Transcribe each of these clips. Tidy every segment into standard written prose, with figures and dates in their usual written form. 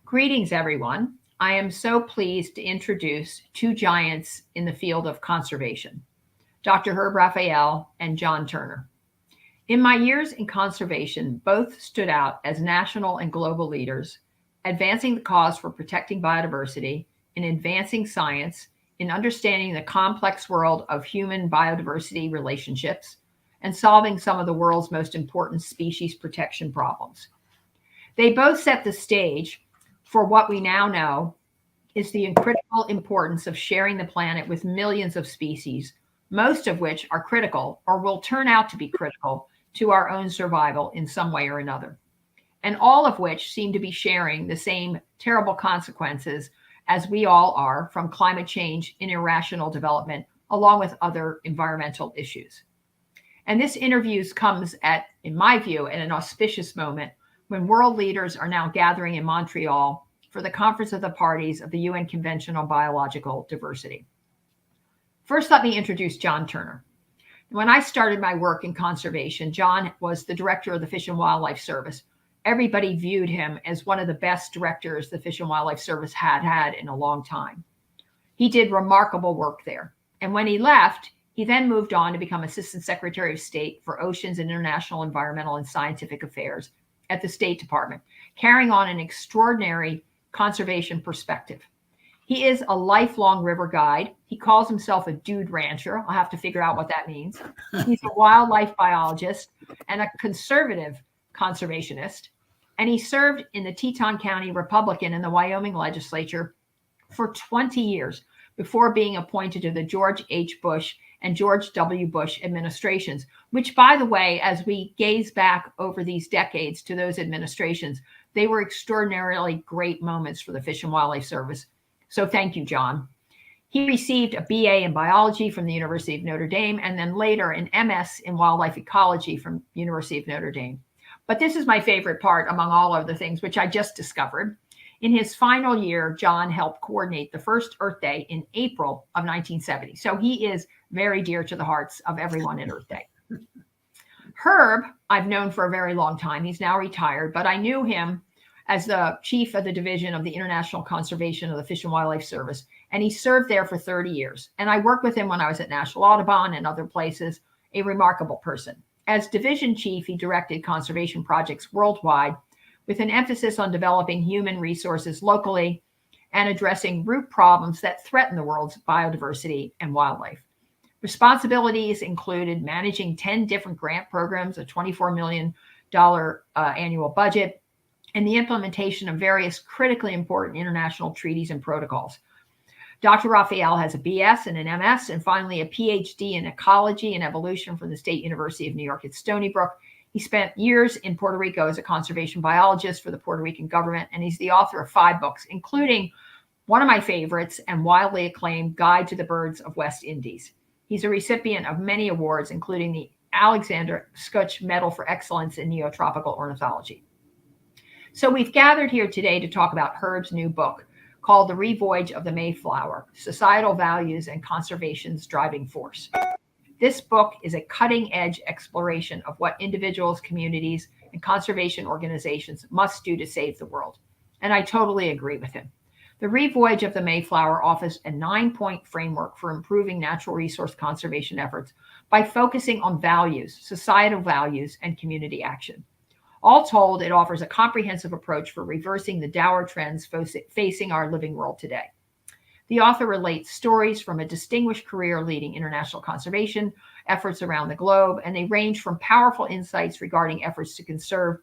Greetings, everyone. I am so pleased to introduce two giants in the field of conservation, Dr. Herb Raphael and John Turner. In my years in conservation, both stood out as national and global leaders, advancing the cause for protecting biodiversity, in advancing science, in understanding the complex world of human biodiversity relationships, and solving some of the world's most important species protection problems. They both set the stage for what we now know is the critical importance of sharing the planet with millions of species, most of which are critical or will turn out to be critical to our own survival in some way or another, and all of which seem to be sharing the same terrible consequences as we all are from climate change and irrational development, along with other environmental issues. And this interview comes at, in my view, at an auspicious moment when world leaders are now gathering in Montreal for the Conference of the Parties of the UN Convention on Biological Diversity. First, let me introduce John Turner. When I started my work in conservation, John was the director of the Fish and Wildlife Service. Everybody viewed him as one of the best directors the Fish and Wildlife Service had had in a long time. He did remarkable work there. And when he left, he then moved on to become Assistant Secretary of State for Oceans and International Environmental and Scientific Affairs at the State Department, carrying on an extraordinary conservation perspective. He is a lifelong river guide. He calls himself a dude rancher. I'll have to figure out what that means. He's a wildlife biologist and a conservative conservationist. And he served in the Teton County Republican in the Wyoming legislature for 20 years before being appointed to the George H. Bush and George W. Bush administrations, which, by the way, as we gaze back over these decades to those administrations, they were extraordinarily great moments for the Fish and Wildlife Service. So thank you, John. He received a BA in biology from the University of Notre Dame, and then later an MS in wildlife ecology from University of Notre Dame. But this is my favorite part among all of the things, which I just discovered. In his final year, John helped coordinate the first Earth Day in April of 1970. So he is very dear to the hearts of everyone at Earth Day. Herb, I've known for a very long time. He's now retired, but I knew him as the chief of the division of the International Conservation of the Fish and Wildlife Service. And he served there for 30 years. And I worked with him when I was at National Audubon and other places, a remarkable person. As division chief, he directed conservation projects worldwide with an emphasis on developing human resources locally and addressing root problems that threaten the world's biodiversity and wildlife. Responsibilities included managing 10 different grant programs, a $24 million annual budget, and the implementation of various critically important international treaties and protocols. Dr. Raphael has a BS and an MS, and finally a PhD in ecology and evolution from the State University of New York at Stony Brook. He spent years in Puerto Rico as a conservation biologist for the Puerto Rican government, and he's the author of 5 books, including one of my favorites and widely acclaimed Guide to the Birds of West Indies. He's a recipient of many awards, including the Alexander Skutch Medal for Excellence in Neotropical Ornithology. So we've gathered here today to talk about Herb's new book called The Revoyage of the Mayflower, Societal Values and Conservation's Driving Force. This book is a cutting-edge exploration of what individuals, communities, and conservation organizations must do to save the world. And I totally agree with him. The Revoyage of the Mayflower offers a 9-point framework for improving natural resource conservation efforts by focusing on values, societal values, and community action. All told, it offers a comprehensive approach for reversing the dour trends facing our living world today. The author relates stories from a distinguished career leading international conservation efforts around the globe, and they range from powerful insights regarding efforts to conserve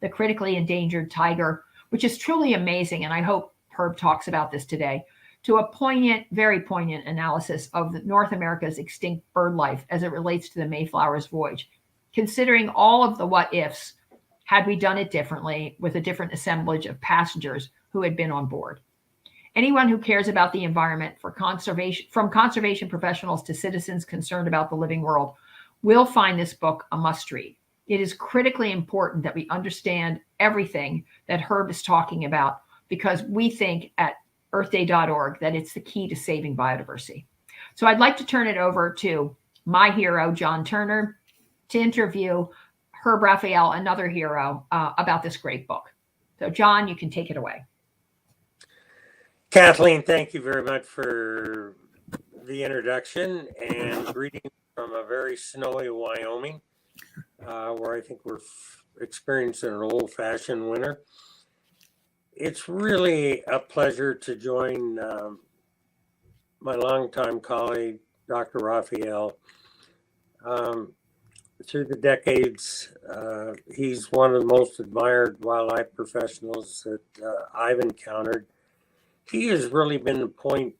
the critically endangered tiger, which is truly amazing, and I hope Herb talks about this today, to a poignant, very poignant analysis of North America's extinct bird life as it relates to the Mayflower's voyage, considering all of the what-ifs had we done it differently with a different assemblage of passengers who had been on board. Anyone who cares about the environment, from conservation professionals to citizens concerned about the living world, will find this book a must-read. It is critically important that we understand everything that Herb is talking about, because we think at earthday.org that it's the key to saving biodiversity. So I'd like to turn it over to my hero, John Turner, to interview Herb Raphael, another hero, about this great book. So John, you can take it away. Kathleen, thank you very much for the introduction and greetings from a very snowy Wyoming, where I think we're experiencing an old-fashioned winter. It's really a pleasure to join my longtime colleague, Dr. Raffaele. Through the decades, he's one of the most admired wildlife professionals that I've encountered. He has really been the point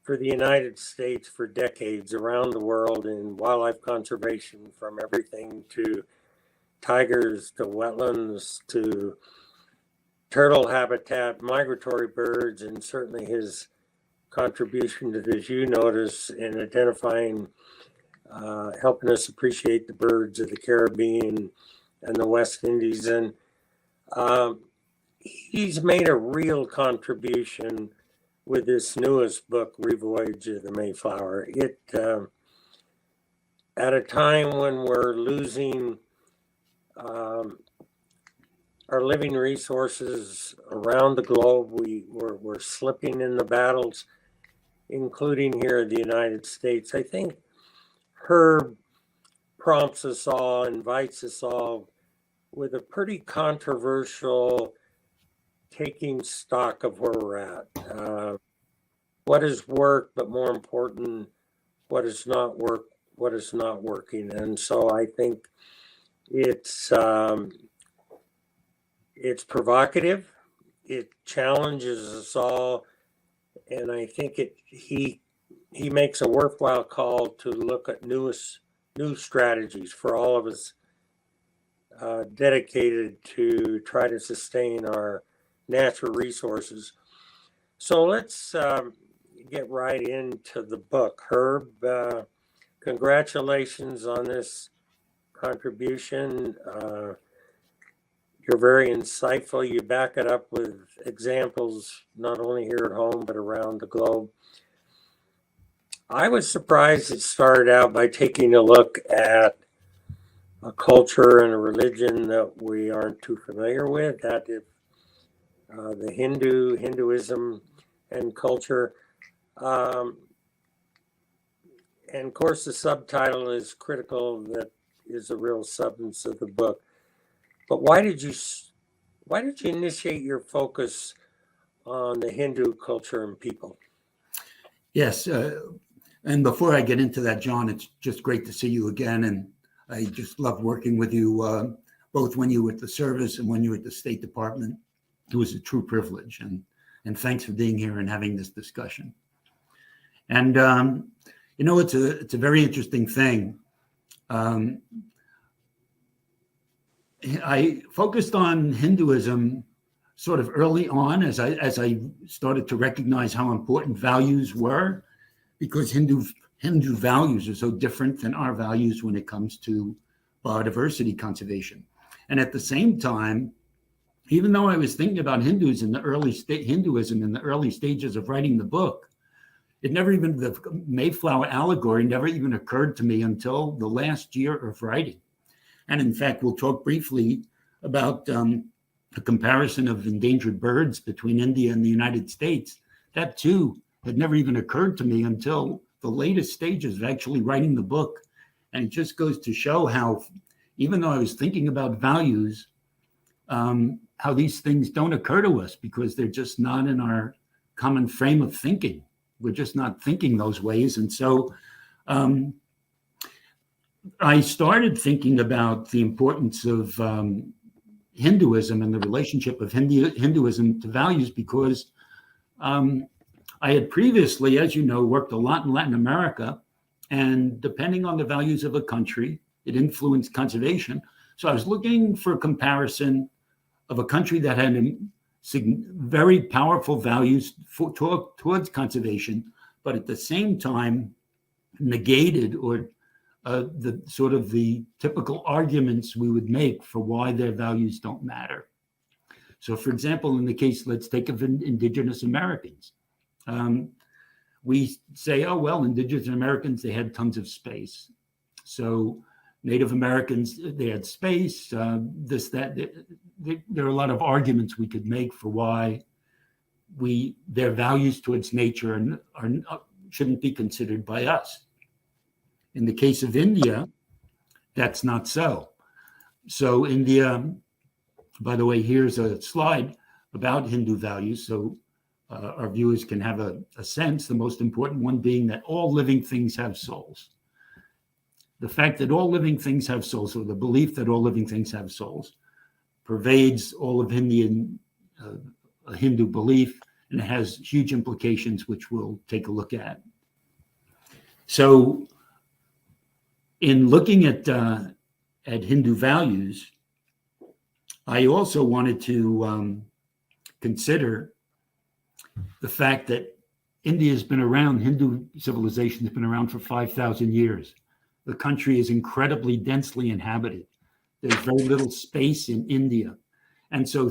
for the United States for decades around the world in wildlife conservation, from everything to tigers to wetlands to turtle habitat, migratory birds, and certainly his contribution to this, you notice, in identifying, helping us appreciate the birds of the Caribbean and the West Indies. And he's made a real contribution with this newest book, Revoyage of the Mayflower. It, at a time when we're losing our living resources around the globe, we're slipping in the battles, including here in the United States. I think Herb prompts us all, invites us all with a pretty controversial taking stock of where we're at. What has worked, but more important, what has not worked, what is not working. And so I think it's provocative, it challenges us all, and I think he makes a worthwhile call to look at new strategies for all of us dedicated to try to sustain our natural resources. So let's get right into the book. Herb, congratulations on this contribution. You're very insightful. You back it up with examples, not only here at home, but around the globe. I was surprised it started out by taking a look at a culture and a religion that we aren't too familiar with, that is the Hinduism and culture. And of course, the subtitle is critical, that is the real substance of the book. But why did you initiate your focus on the Hindu culture and people? Yes, and before I get into that, John, it's just great to see you again, and I just love working with you, both when you were at the service and when you were at the State Department. It was a true privilege, and thanks for being here and having this discussion. And you know, it's a very interesting thing. I focused on Hinduism sort of early on as I started to recognize how important values were, because Hindu values are so different than our values when it comes to biodiversity conservation. And at the same time, even though I was thinking about Hinduism in the early stages of writing the book, the Mayflower allegory never even occurred to me until the last year of writing. And in fact, we'll talk briefly about a comparison of endangered birds between India and the United States. That too had never even occurred to me until the latest stages of actually writing the book. And it just goes to show how, even though I was thinking about values, how these things don't occur to us because they're just not in our common frame of thinking. We're just not thinking those ways. And so I started thinking about the importance of Hinduism and the relationship of Hinduism to values because I had previously, as you know, worked a lot in Latin America, and depending on the values of a country, it influenced conservation. So I was looking for a comparison of a country that had very powerful values towards conservation, but at the same time negated or the typical arguments we would make for why their values don't matter. So, for example, in the case, let's take of Indigenous Americans. We say, oh, well, Indigenous Americans, they had tons of space. So Native Americans, they had space, there are a lot of arguments we could make for why their values towards nature shouldn't be considered by us. In the case of India, that's not so. So India, by the way, here's a slide about Hindu values, so our viewers can have a sense, the most important one being that all living things have souls. The fact that all living things have souls, or the belief that all living things have souls, pervades all of Hindu belief, and it has huge implications, which we'll take a look at. So in looking at Hindu values, I also wanted to consider the fact that India has been around, Hindu civilization has been around for 5,000 years. The country is incredibly densely inhabited. There's very little space in India. And so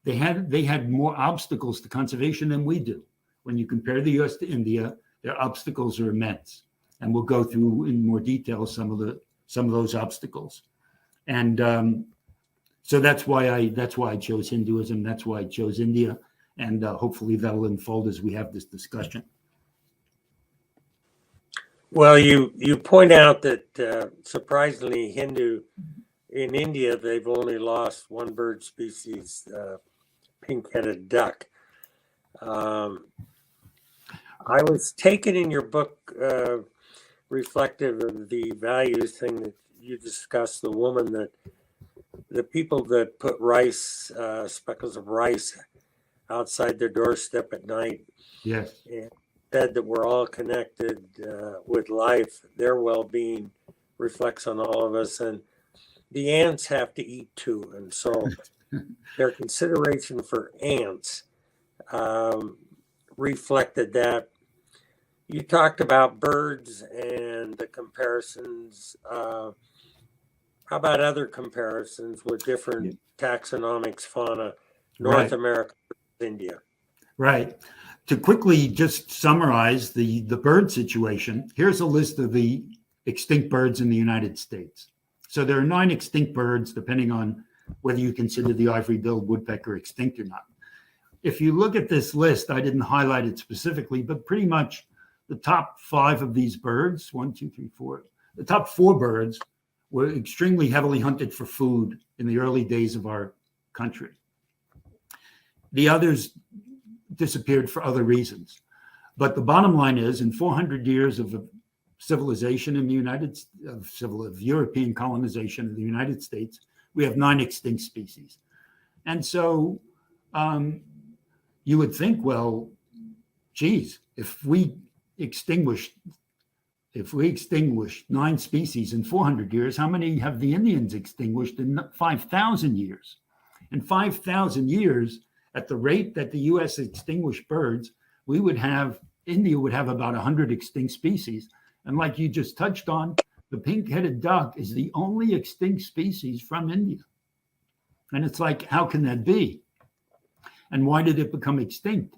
they had more obstacles to conservation than we do. When you compare the US to India, their obstacles are immense. And we'll go through in more detail some of those obstacles. And so that's why I chose Hinduism. That's why I chose India. And hopefully that'll unfold as we have this discussion. Well, you point out that surprisingly, in India, they've only lost one bird species, pink-headed duck. I was taken in your book, reflective of the values thing that you discussed, the people that put rice, speckles of rice outside their doorstep at night. Yes. And said that we're all connected with life. Their well-being reflects on all of us, and the ants have to eat too. And so their consideration for ants reflected that. You talked about birds and the comparisons. How about other comparisons with different taxonomics, fauna, North America, India? Right. To quickly just summarize the bird situation, here's a list of the extinct birds in the United States. So there are 9 extinct birds, depending on whether you consider the ivory-billed woodpecker extinct or not. If you look at this list, I didn't highlight it specifically, but pretty much the top 5 of these birds, 1, 2, 3, 4, the top 4 birds were extremely heavily hunted for food in the early days of our country. The others disappeared for other reasons. But the bottom line is, in 400 years of civilization in the of European colonization in the United States, we have 9 extinct species. And so you would think, well, geez, if we extinguished 9 species in 400 years, how many have the Indians extinguished in 5,000 years? In 5,000 years, at the rate that the U.S. extinguished birds, India would have about 100 extinct species. And like you just touched on, the pink-headed duck is the only extinct species from India. And it's like, how can that be? And why did it become extinct?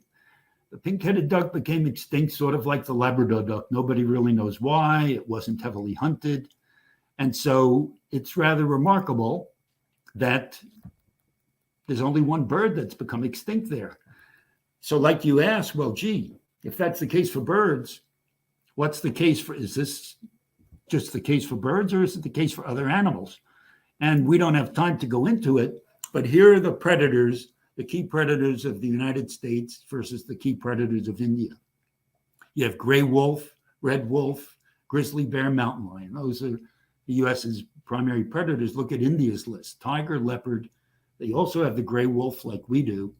The pink-headed duck became extinct sort of like the Labrador duck. Nobody really knows why. It wasn't heavily hunted. And so it's rather remarkable that there's only one bird that's become extinct there. So like you asked, well, gee, if that's the case for birds, what's the case for, is this just the case for birds or is it the case for other animals? And we don't have time to go into it, but here are the predators, the key predators of the United States versus the key predators of India. You have gray wolf, red wolf, grizzly bear, mountain lion. Those are the US's primary predators. Look at India's list: tiger, leopard. They also have the gray wolf like we do,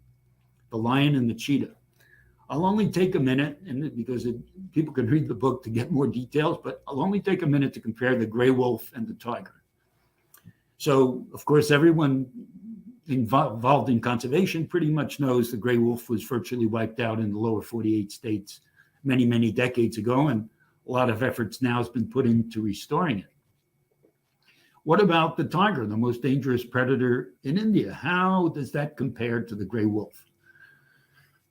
the lion and the cheetah. I'll only take a minute, and because people can read the book to get more details, but I'll only take a minute to compare the gray wolf and the tiger. So, of course, everyone involved in conservation pretty much knows the gray wolf was virtually wiped out in the lower 48 states many, many decades ago, and a lot of efforts now has been put into restoring it. What about the tiger, the most dangerous predator in India? How does that compare to the gray wolf?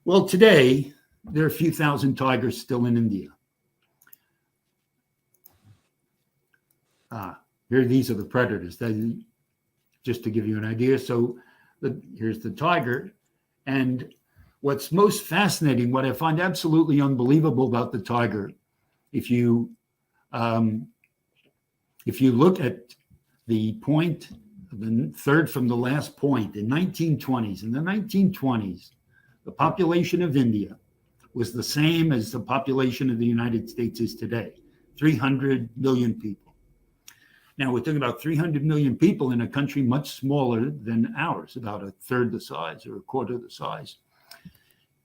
Well, today, there are a few thousand tigers still in India. These are the predators, just to give you an idea. So here's the tiger. And What's most fascinating, what I find absolutely unbelievable about the tiger, if you look at the point, the third from the last point, in the 1920s, the population of India was the same as the population of the United States is today, 300 million people. Now we're talking about 300 million people in a country much smaller than ours, about a third the size or a quarter the size.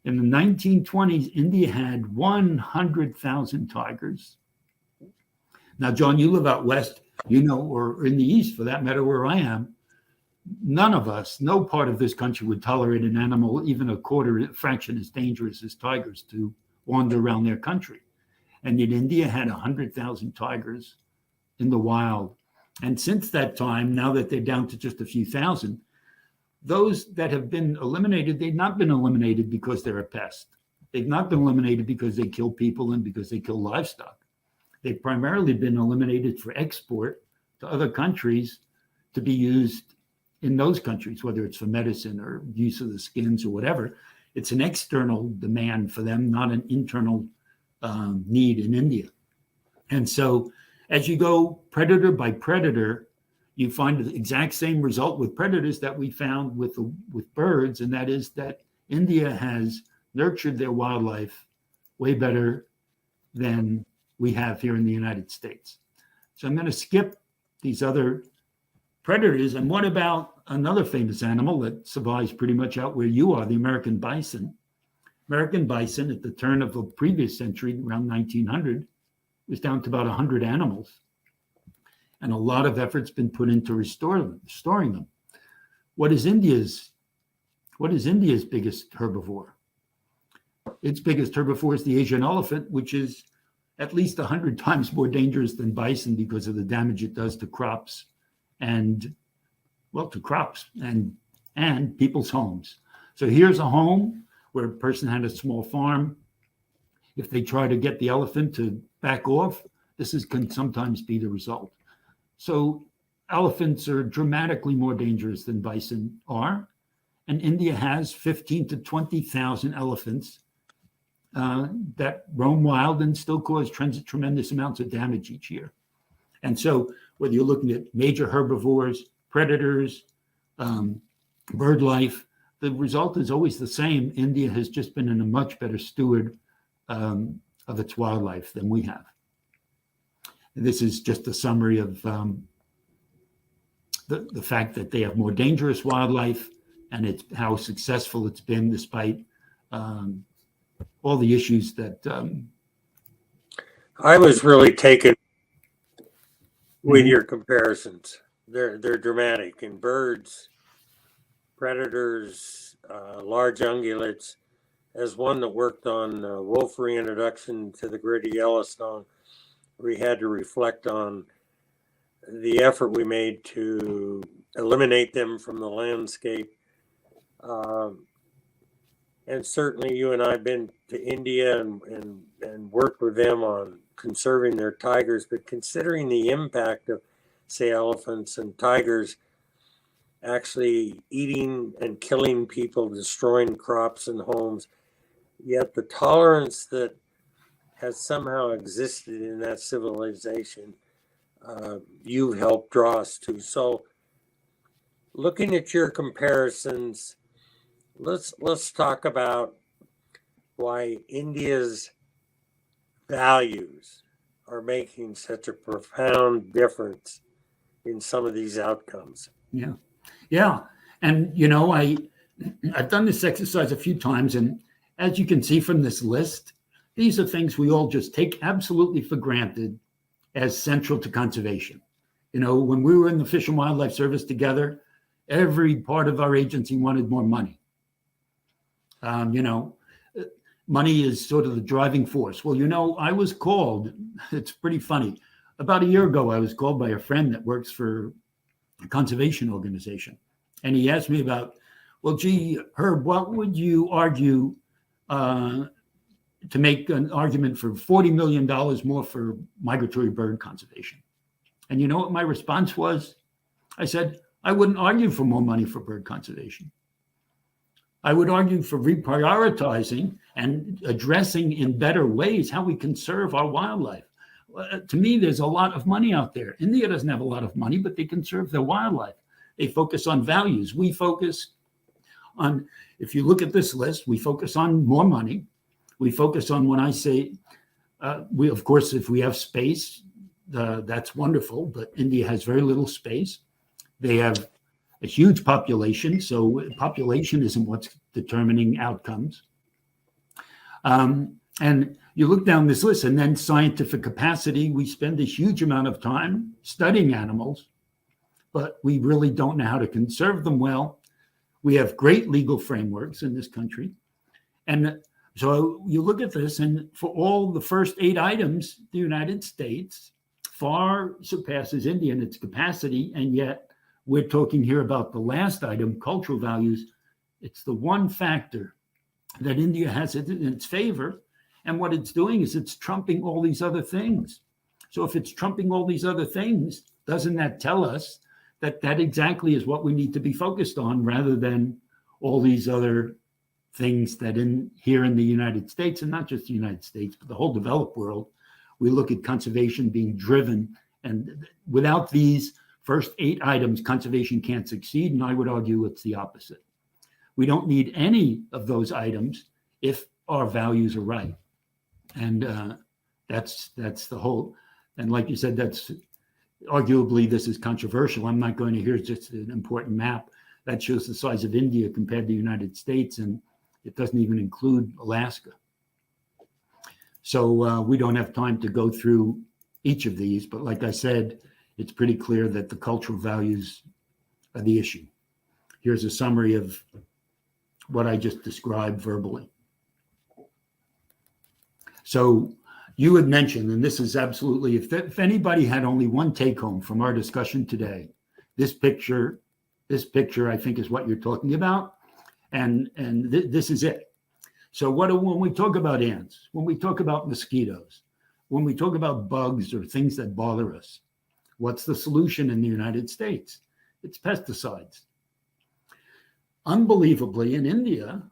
In the 1920s, India had 100,000 tigers. Now, John, you live out west, or in the east for that matter, where I am. None of us, no part of this country would tolerate an animal, even a quarter fraction as dangerous as tigers, to wander around their country. And yet India had 100,000 tigers in the wild. And since that time, now that they're down to just a few thousand, those that have been eliminated, they've not been eliminated because they're a pest. They've not been eliminated because they kill people and because they kill livestock. They've primarily been eliminated for export to other countries to be used in those countries, whether it's for medicine or use of the skins or whatever. It's an external demand for them, not an internal need in India. And so as you go predator by predator, you find the exact same result with predators that we found with birds, and that is that India has nurtured their wildlife way better than we have here in the United States. So I'm going to skip these other predators. And what about another famous animal that survives pretty much out where you are, the American bison? American bison at the turn of the previous century, around 1900, was down to about 100 animals. And a lot of effort's been put into restoring them. What is India's biggest herbivore? Its biggest herbivore is the Asian elephant, which is at least 100 times more dangerous than bison because of the damage it does to crops and people's homes. So here's a home where a person had a small farm. If they try to get the elephant to back off, can sometimes be the result. So elephants are dramatically more dangerous than bison are. And India has 15 to 20,000 elephants that roam wild and still cause tremendous amounts of damage each year. And so whether you're looking at major herbivores, predators, bird life, the result is always the same. India has just been a much better steward of its wildlife than we have. And this is just a summary of the fact that they have more dangerous wildlife and it's how successful it's been despite all the issues that I was really taken with your comparisons. They're dramatic. In birds, predators, large ungulates, as one that worked on wolf reintroduction to the gritty Yellowstone, we had to reflect on the effort we made to eliminate them from the landscape. And certainly you and I have been to India and worked with them on conserving their tigers, but considering the impact of, say, elephants and tigers actually eating and killing people, destroying crops and homes, yet the tolerance that has somehow existed in that civilization, you helped draw us to. So looking at your comparisons, let's talk about why India's values are making such a profound difference in some of these outcomes. Yeah. And, I've done this exercise a few times. And as you can see from this list, these are things we all just take absolutely for granted as central to conservation. When we were in the Fish and Wildlife Service together, every part of our agency wanted more money. Money is sort of the driving force. Well, I was called, it's pretty funny. About a year ago, I was called by a friend that works for a conservation organization. And he asked me about, well, gee, Herb, what would you argue to make an argument for $40 million more for migratory bird conservation? And you know what my response was? I said, I wouldn't argue for more money for bird conservation. I would argue for reprioritizing and addressing in better ways how we conserve our wildlife. To me, there's a lot of money out there. India doesn't have a lot of money, but they conserve their wildlife. They focus on values. We focus on, if you look at this list, we focus on more money. We focus on, when I say, we, of course, if we have space, that's wonderful, but India has very little space. They have a huge population, so population isn't what's determining outcomes. And you look down this list, and then scientific capacity, we spend a huge amount of time studying animals, but we really don't know how to conserve them well. We have great legal frameworks in this country. And so you look at this, and for all the first 8 items, the United States far surpasses India in its capacity, and yet we're talking here about the last item, cultural values. It's the one factor that India has in its favor, and what it's doing is it's trumping all these other things. So if it's trumping all these other things, doesn't that tell us that that exactly is what we need to be focused on, rather than all these other things that here in the United States, and not just the United States, but the whole developed world, we look at conservation being driven, and without these first 8 items, conservation can't succeed, and I would argue it's the opposite. We don't need any of those items if our values are right. And that's the whole, and like you said, that's arguably, this is controversial. I'm not going to, here's just an important map that shows the size of India compared to the United States, and it doesn't even include Alaska. So we don't have time to go through each of these, but like I said, it's pretty clear that the cultural values are the issue. Here's a summary of what I just described verbally. So you had mentioned, and this is absolutely, if anybody had only one take home from our discussion today, this picture I think is what you're talking about, and this is it. So when we talk about ants, when we talk about mosquitoes, when we talk about bugs or things that bother us, what's the solution in the United States? It's pesticides. Unbelievably, in India,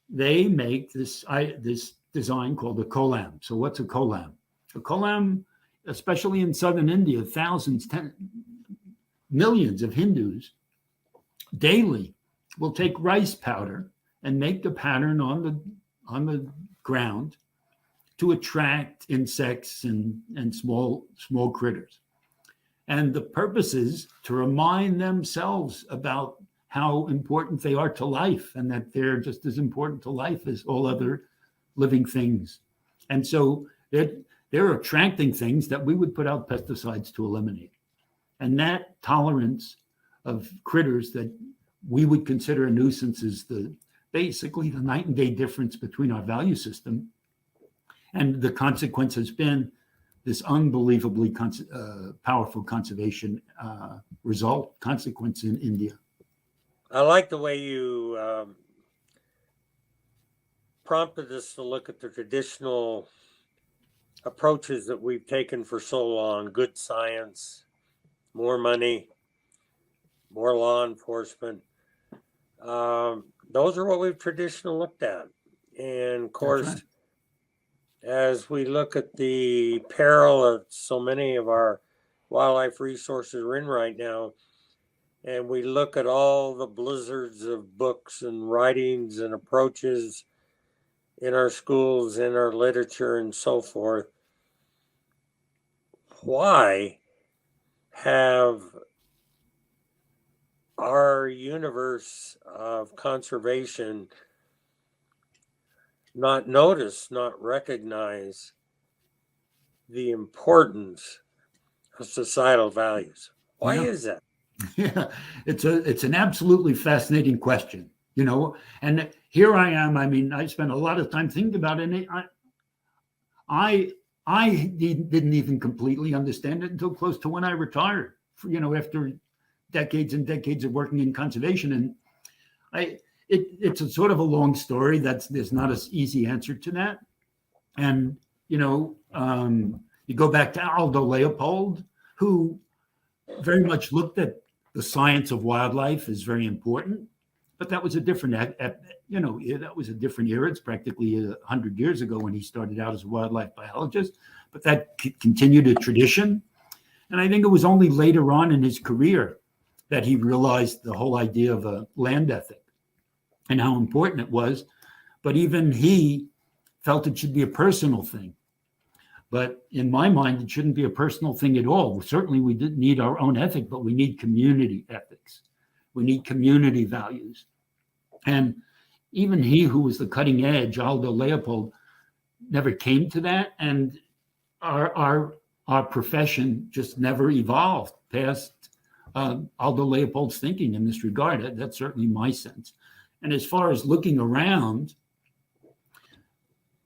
they make this design called a kolam. So what's a kolam? A kolam, especially in southern India, millions of Hindus daily will take rice powder and make a pattern on the ground to attract insects and small critters. And the purpose is to remind themselves about how important they are to life, and that they're just as important to life as all other living things. And so they're attracting things that we would put out pesticides to eliminate. And that tolerance of critters that we would consider a nuisance is basically the night and day difference between our value system. And the consequence has been this unbelievably powerful conservation consequence in India. I like the way you prompted us to look at the traditional approaches that we've taken for so long: good science, more money, more law enforcement. Those are what we've traditionally looked at. And of course, right, as we look at the peril of so many of our wildlife resources are in right now, and we look at all the blizzards of books and writings and approaches in our schools, in our literature, and so forth, why have our universe of conservation not notice, not recognize the importance of societal values? Why is that? Yeah, it's an absolutely fascinating question, and here I am. I mean, I spent a lot of time thinking about it, and I didn't even completely understand it until close to when I retired, after decades and decades of working in conservation. And it's a sort of a long story. There's not an easy answer to that. And, you go back to Aldo Leopold, who very much looked at the science of wildlife as very important, But that was a different, that was a different era. It's practically 100 years ago when he started out as a wildlife biologist. But that continued a tradition. And I think it was only later on in his career that he realized the whole idea of a land ethic and how important it was. But even he felt it should be a personal thing. But in my mind, it shouldn't be a personal thing at all. Certainly, we didn't need our own ethic, but we need community ethics. We need community values. And even he who was the cutting edge, Aldo Leopold, never came to that. And our profession just never evolved past Aldo Leopold's thinking in this regard. That's certainly my sense. And as far as looking around,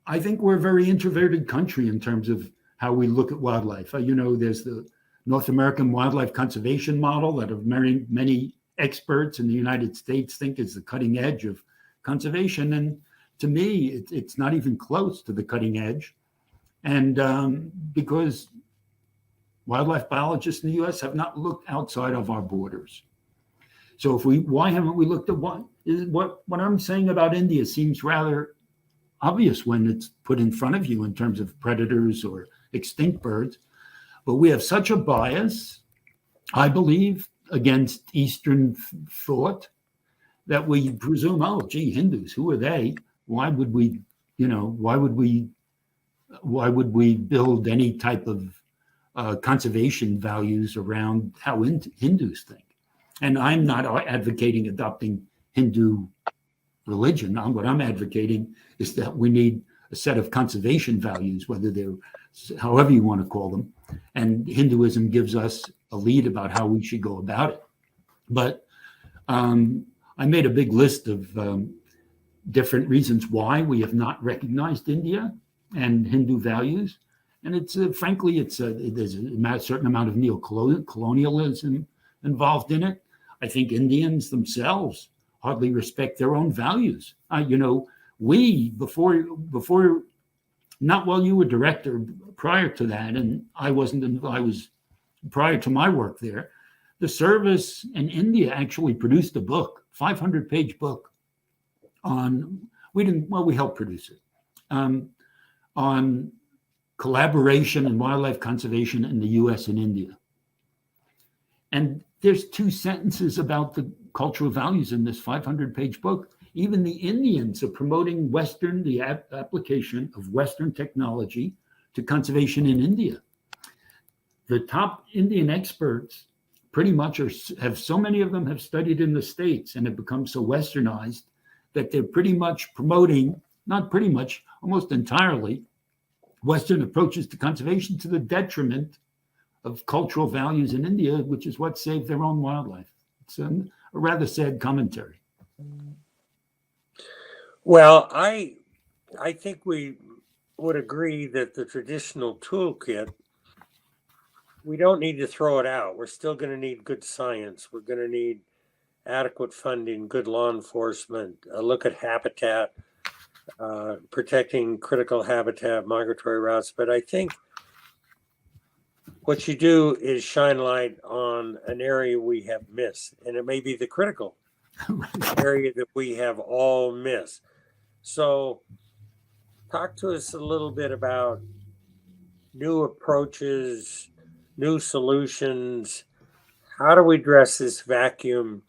I think we're a very introverted country in terms of how we look at wildlife. There's the North American wildlife conservation model that many experts in the United States think is the cutting edge of conservation. And to me, it's not even close to the cutting edge. And because wildlife biologists in the US have not looked outside of our borders. So why haven't we looked at what I'm saying about India seems rather obvious when it's put in front of you in terms of predators or extinct birds. But we have such a bias, I believe, against Eastern thought that we presume, oh, gee, Hindus, who are they? Why would we build any type of conservation values around how Hindus think? And I'm not advocating adopting Hindu religion. What I'm advocating is that we need a set of conservation values, whether they're however you want to call them. And Hinduism gives us a lead about how we should go about it. But I made a big list of different reasons why we have not recognized India and Hindu values. And it's frankly, there's a certain amount of neo-colonialism involved in it. I think Indians themselves hardly respect their own values. Before, not while you were director, prior to that, and I was prior to my work there, the service in India actually produced a book, 500-page book we helped produce it, on collaboration and wildlife conservation in the US and India. And there's 2 sentences about the cultural values in this 500-page book. Even the Indians are promoting the application of Western technology to conservation in India. The top Indian experts pretty much so many of them have studied in the States and have become so westernized that they're pretty much promoting, not pretty much, almost entirely, Western approaches to conservation to the detriment of cultural values in India, which is what saved their own wildlife. It's a rather sad commentary. Well, I think we would agree that the traditional toolkit, we don't need to throw it out. We're still going to need good science. We're going to need adequate funding, good law enforcement, a look at habitat, protecting critical habitat, migratory routes. But I think what you do is shine light on an area we have missed, and it may be the critical area that we have all missed. So talk to us a little bit about new approaches, new solutions. How do we address this vacuum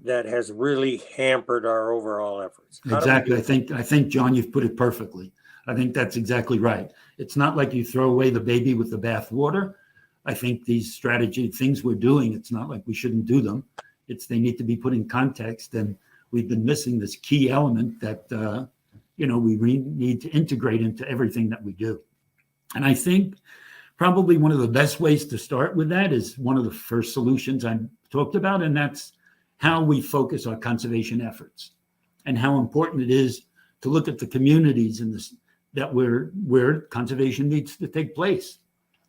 that has really hampered our overall efforts? Exactly. I think, John, you've put it perfectly. I think that's exactly right. It's not like you throw away the baby with the bathwater. I think these strategy things we're doing, it's not like we shouldn't do them. They need to be put in context, and we've been missing this key element that we need to integrate into everything that we do. And I think probably one of the best ways to start with that is one of the first solutions I talked about, and that's how we focus our conservation efforts and how important it is to look at the communities where conservation needs to take place.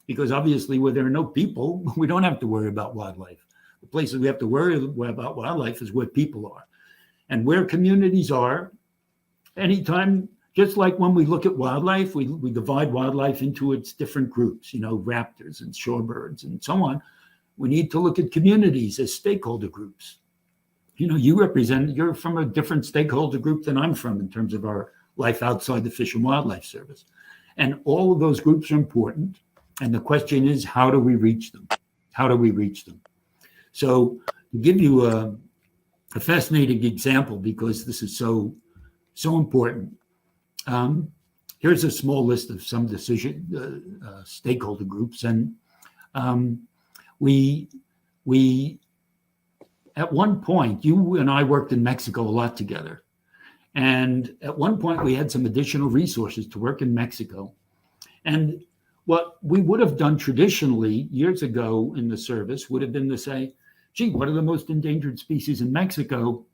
Because obviously where there are no people, we don't have to worry about wildlife. The places we have to worry about wildlife is where people are. And where communities are, anytime, just like when we look at wildlife, we divide wildlife into its different groups, raptors and shorebirds and so on. We need to look at communities as stakeholder groups. you're from a different stakeholder group than I'm from in terms of our life outside the Fish and Wildlife Service. And all of those groups are important. And the question is, how do we reach them? How do we reach them? So to give you a fascinating example, because this is so important, here's a small list of some stakeholder groups. And we at one point, you and I worked in Mexico a lot together. And at one point, we had some additional resources to work in Mexico. And what we would have done traditionally years ago in the service would have been to say, gee, what are the most endangered species in Mexico?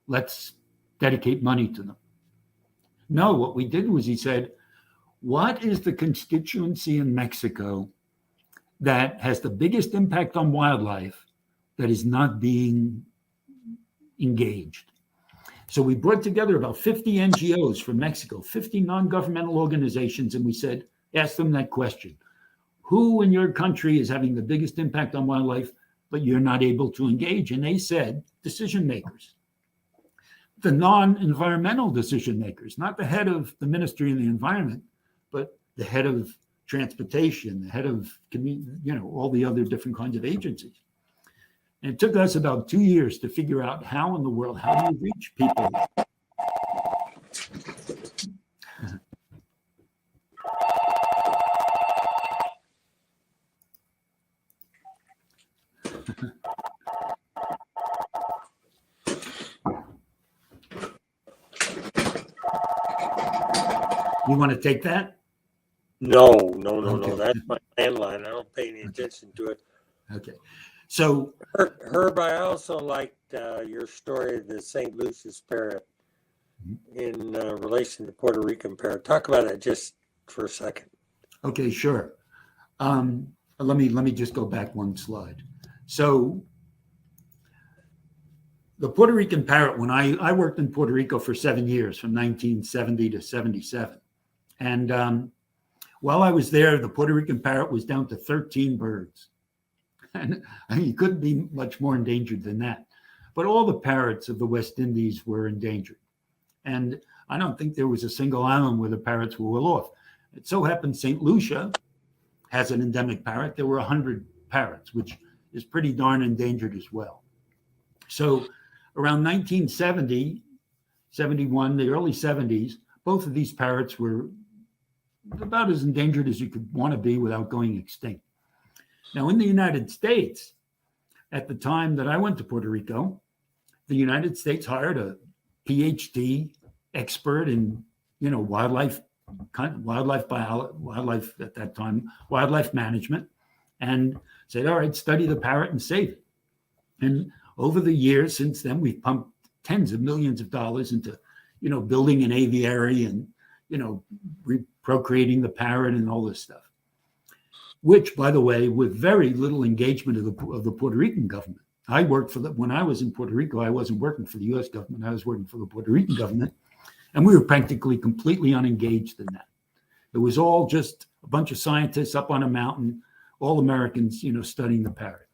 Let's dedicate money to them. No, what we did was he said, what is the constituency in Mexico that has the biggest impact on wildlife that is not being engaged? So we brought together about 50 NGOs from Mexico, 50 non-governmental organizations, and we said, ask them that question. Who in your country is having the biggest impact on wildlife, but you're not able to engage? And they said, decision makers. The non-environmental decision makers, not the head of the Ministry of the Environment, but the head of transportation, the head of, all the other different kinds of agencies. And it took us about 2 years to figure out how in the world, how do you reach people? You want to take that? No. Okay. That's my landline. I don't pay any attention to it. Okay. So, Herb, I also liked your story of the St. Lucia's parrot in relation to Puerto Rican parrot. Talk about it just for a second. Okay, sure. Let me just go back one slide. So, the Puerto Rican parrot, when I worked in Puerto Rico for 7 years, from 1970 to 77. And while I was there, the Puerto Rican parrot was down to 13 birds. And you couldn't be much more endangered than that. But all the parrots of the West Indies were endangered. And I don't think there was a single island where the parrots were well off. It so happened St. Lucia has an endemic parrot. There were 100 parrots, which is pretty darn endangered as well. So around 1970, 71, the early 70s, both of these parrots were about as endangered as you could want to be without going extinct. Now, in the United States, at the time that I went to Puerto Rico, the United States hired a PhD expert in, wildlife at that time, wildlife management, and said, all right, study the parrot and save it. And over the years since then, we've pumped tens of millions of dollars into, building an aviary and, procreating the parrot and all this stuff. Which, by the way, with very little engagement of the Puerto Rican government. I worked when I was in Puerto Rico, I wasn't working for the US government, I was working for the Puerto Rican government, and we were practically completely unengaged in that. It was all just a bunch of scientists up on a mountain, all Americans, studying the parrot.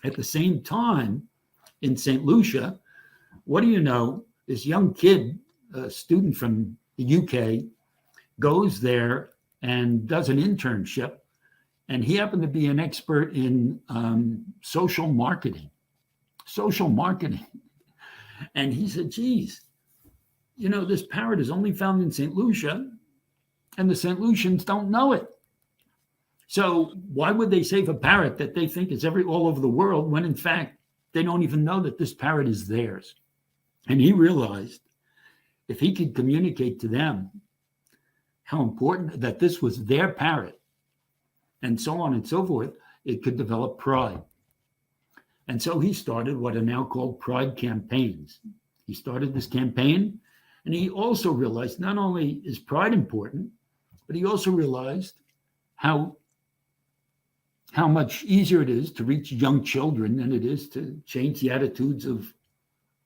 At the same time, in St. Lucia, what do you know, this young kid, a student from the UK, goes there and does an internship. And he happened to be an expert in social marketing. And he said, geez, this parrot is only found in St. Lucia, and the St. Lucians don't know it. So why would they save a parrot that they think is all over the world when, in fact, they don't even know that this parrot is theirs? And he realized if he could communicate to them how important that this was their parrot, and so on and so forth, it could develop pride. And so he started what are now called pride campaigns. He started this campaign, and he also realized not only is pride important, but he also realized how much easier it is to reach young children than it is to change the attitudes of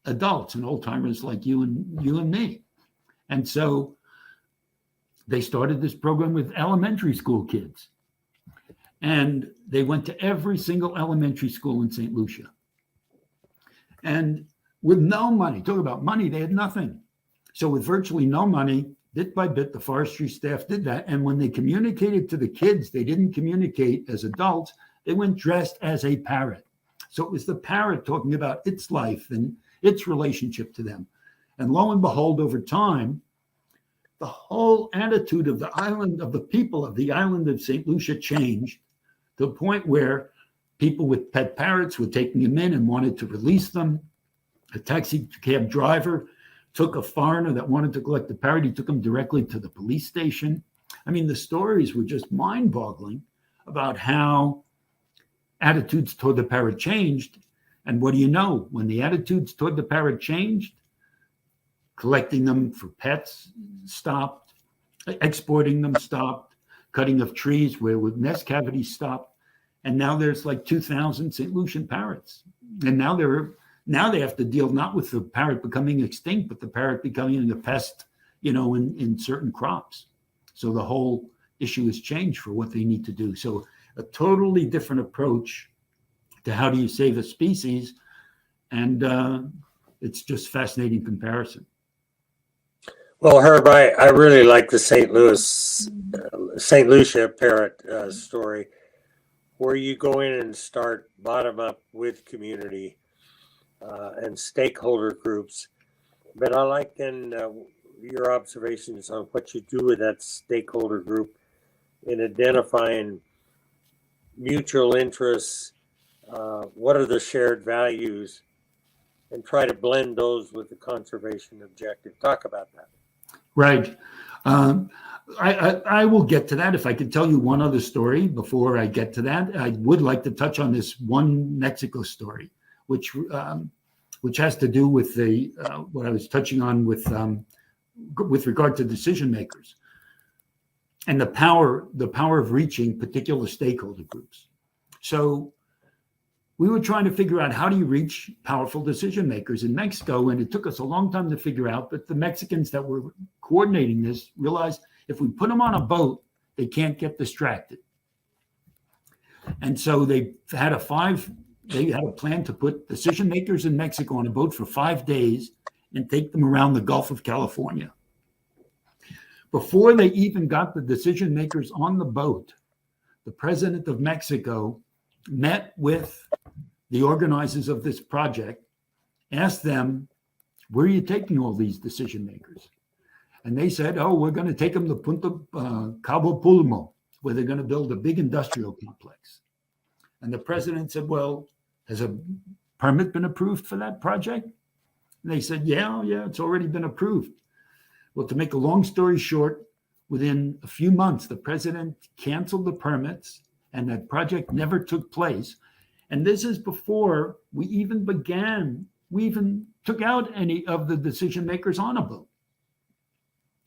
adults and old timers like you and me. And so they started this program with elementary school kids. And they went to every single elementary school in St. Lucia. And with no money, talk about money, they had nothing. So with virtually no money, bit by bit, the forestry staff did that. And when they communicated to the kids, they didn't communicate as adults. They went dressed as a parrot. So it was the parrot talking about its life and its relationship to them. And lo and behold, over time, the whole attitude of the island, of the people of the island of St. Lucia changed to the point where people with pet parrots were taking them in and wanted to release them. A taxi cab driver took a foreigner that wanted to collect the parrot. He took him directly to the police station. I mean, the stories were just mind-boggling about how attitudes toward the parrot changed. And what do you know? When the attitudes toward the parrot changed, collecting them for pets stopped, exporting them stopped, cutting of trees where with nest cavities stopped. And now there's like 2,000 St. Lucian parrots. And now they have to deal not with the parrot becoming extinct, but the parrot becoming a pest, in certain crops. So the whole issue has changed for what they need to do. So a totally different approach to how do you save a species. And it's just fascinating comparison. Well, Herb, I really like the St. Lucia parrot story, where you go in and start bottom up with community and stakeholder groups. But I like your observations on what you do with that stakeholder group in identifying mutual interests, what are the shared values, and try to blend those with the conservation objective. Talk about that. Right. I will get to that. If I could tell you one other story before I get to that, I would like to touch on this one Mexico story, which has to do with what I was touching on with regard to decision makers and the power of reaching particular stakeholder groups. So we were trying to figure out how do you reach powerful decision makers in Mexico, and it took us a long time to figure out. But the Mexicans that were coordinating this realized if we put them on a boat, they can't get distracted. And so they had a plan to put decision makers in Mexico on a boat for 5 days and take them around the Gulf of California. Before they even got the decision makers on the boat, the president of Mexico met with the organizers of this project, asked them, where are you taking all these decision makers? And they said, we're going to take them to Cabo Pulmo, where they're going to build a big industrial complex. And the president said, well, has a permit been approved for that project? And they said, yeah, it's already been approved. Well, to make a long story short, within a few months, the president canceled the permits and that project never took place. And this is before we even took out any of the decision makers on a boat.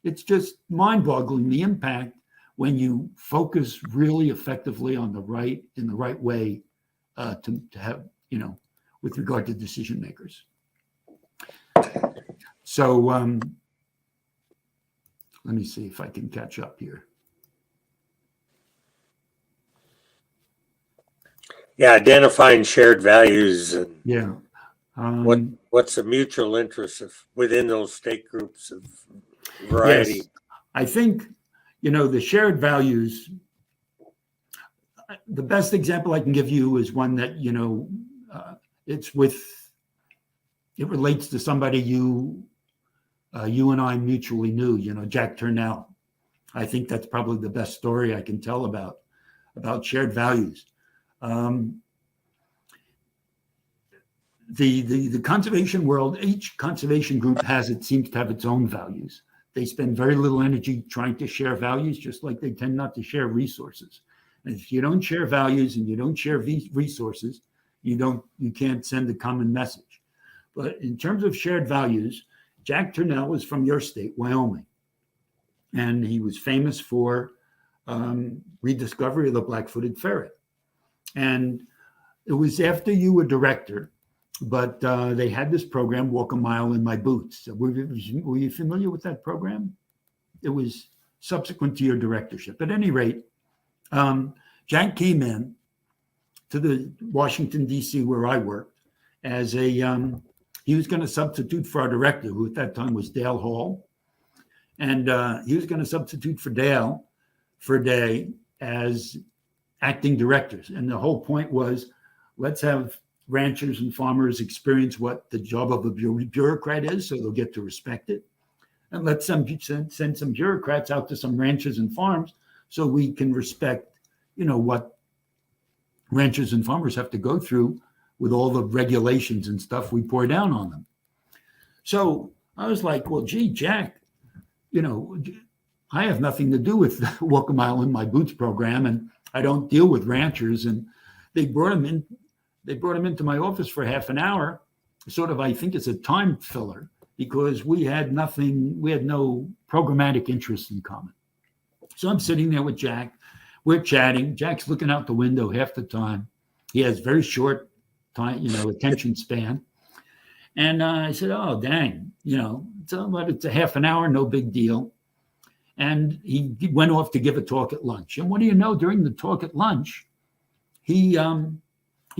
It's just mind-boggling, the impact when you focus really effectively in the right way to have, with regard to decision makers. So let me see if I can catch up here. Yeah, identifying shared values and what's the mutual interest within those state groups of variety. Yes. I think, the shared values, the best example I can give you is one that, it relates to somebody you and I mutually knew, Jack Turnell. I think that's probably the best story I can tell about shared values. The conservation world, each conservation group seems to have its own values. They spend very little energy trying to share values, just like they tend not to share resources. And if you don't share values and you don't share resources, you can't send a common message. But in terms of shared values, Jack Turnell was from your state, Wyoming, and he was famous for rediscovery of the black-footed ferret. And it was after you were director, but they had this program, Walk a Mile in My Boots. Were you familiar with that program? It was subsequent to your directorship. At any rate, Jack came in to the Washington, D.C., where I worked, as a he was going to substitute for our director, who at that time was Dale Hall, and he was going to substitute for Dale for a day as acting directors. And the whole point was, let's have ranchers and farmers experience what the job of a bureaucrat is, so they'll get to respect it. And let's send some bureaucrats out to some ranches and farms so we can respect, what ranchers and farmers have to go through with all the regulations and stuff we pour down on them. So I was like, well, gee, Jack, I have nothing to do with the Walk a Mile in My Boots program, and I don't deal with ranchers. And they brought him into my office for half an hour, sort of, I think it's a time filler, because we had no programmatic interest in common. So I'm sitting there with Jack. We're chatting. Jack's looking out the window half the time. He has very short time, attention span. And I said, oh, dang, it's a half an hour, no big deal. And he went off to give a talk at lunch. And what do you know, during the talk at lunch, he